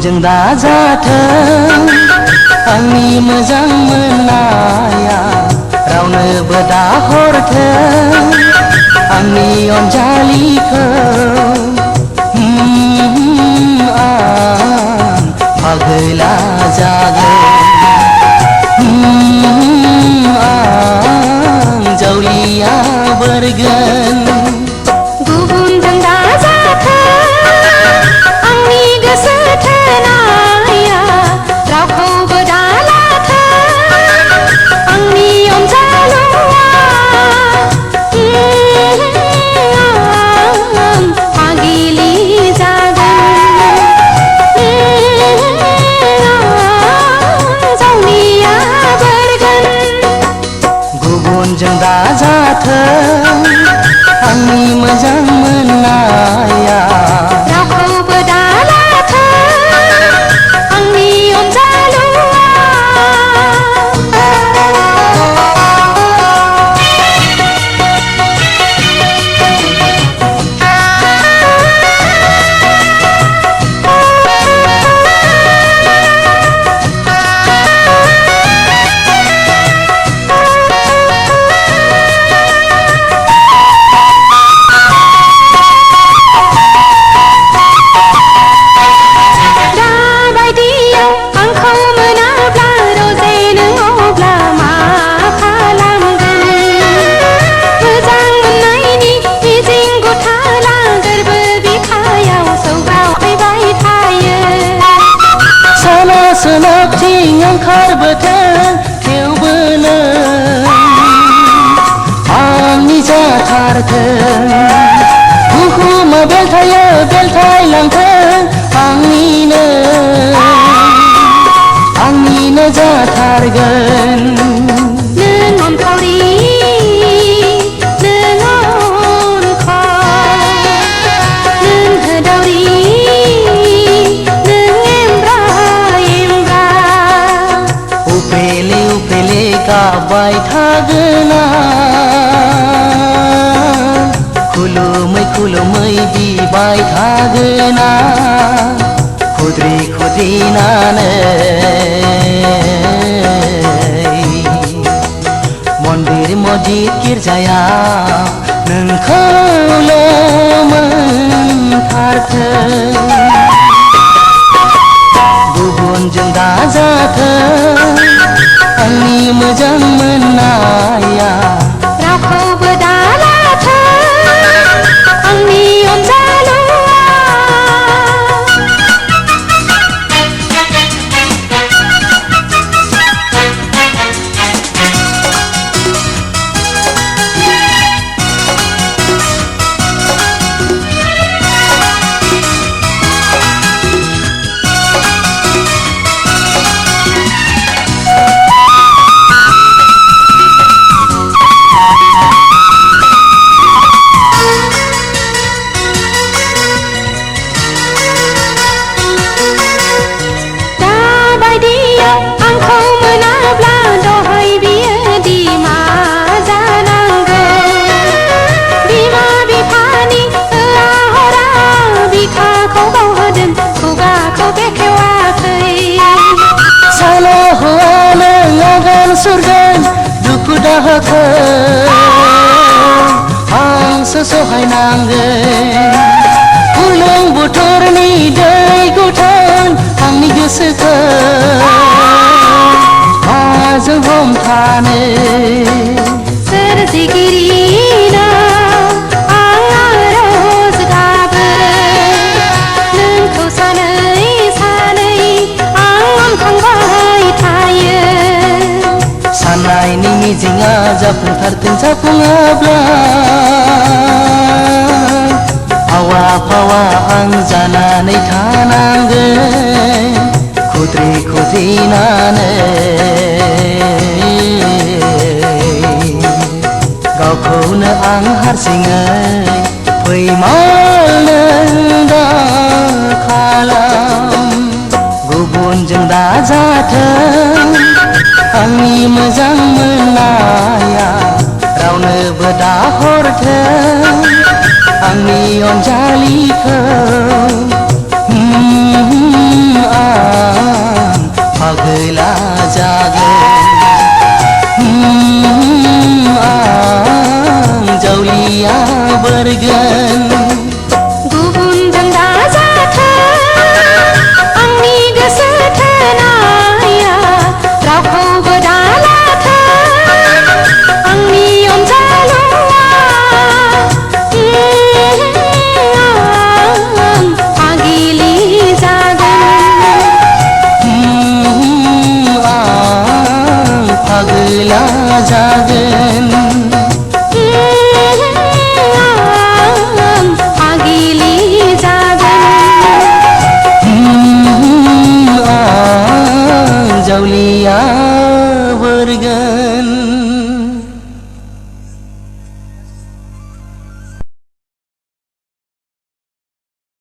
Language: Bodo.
गुबुनजों दाजाथों आंनि मोजां मोननाया रावनोबो दाहरथों आंनि अनजालिखौ आं पागला जागोन आं जावलिया बोरगोन गुबुनजों दाजाथों आंनि गोसो थोनाया रावखौबो दालाथों आंनि अनजालुआ आं पागिलि जागोन जावलिया बोरगोन गुबुनजों दाजाथों आंनि मोजां मोननाया रावखौबो दालाथों आंनि अनजालुआ सोनाबथिं ओंखारबोथों थेवबो नों आंनि जाथारथों बुहुमा बेलथायो बेलथायलांथों आंनिनो जाथारगोन नों अनखावरि नों अनखाव नों होदावरि नों एमब्रा उपेले उपेले गाबबाय थागोन खुलुमै खुलुमै बिबाय थागोन खुद्रि खुद्रिनानै मन्दिर मस्जिद गिर्जायाव नोंखौल' मोनथारथों गुबुनजों दाजाथों आंनि मोजां मोननाया रावखौबो दालाथों आंनि अनजालुआ आंखौ मोनाब्ला दहाय बियो दिमा जानांगोन बिमा बिफानि हरा बिखाखौ बावहोदों खुगाखौ बेखेवाखै साला हौवा नों आगान सुरगोन दुखु दाहाखौ आंसो सहायनांगोन गुलुं बोथोरनि दै गुथान आंनि गोसोखौ माजों हमथानो सोरजिगिरिनाव आं आरज गाबो नोंखौ सानै सानै आं अनखांबाय थायो साननायनि मिजिंआ जाफुंथारथों जाफुङाब्ला आवा फावा आं जानानै थानांगोन खुद्रि खुद्रिनानै गावखौनो आं हारसिङै फैमाल नों दा खालाम गुबुनजों दाजाथों आंनि मोजां मोननाया रावनोबो दाहरथों आंनि अनजालिखौ गैला जा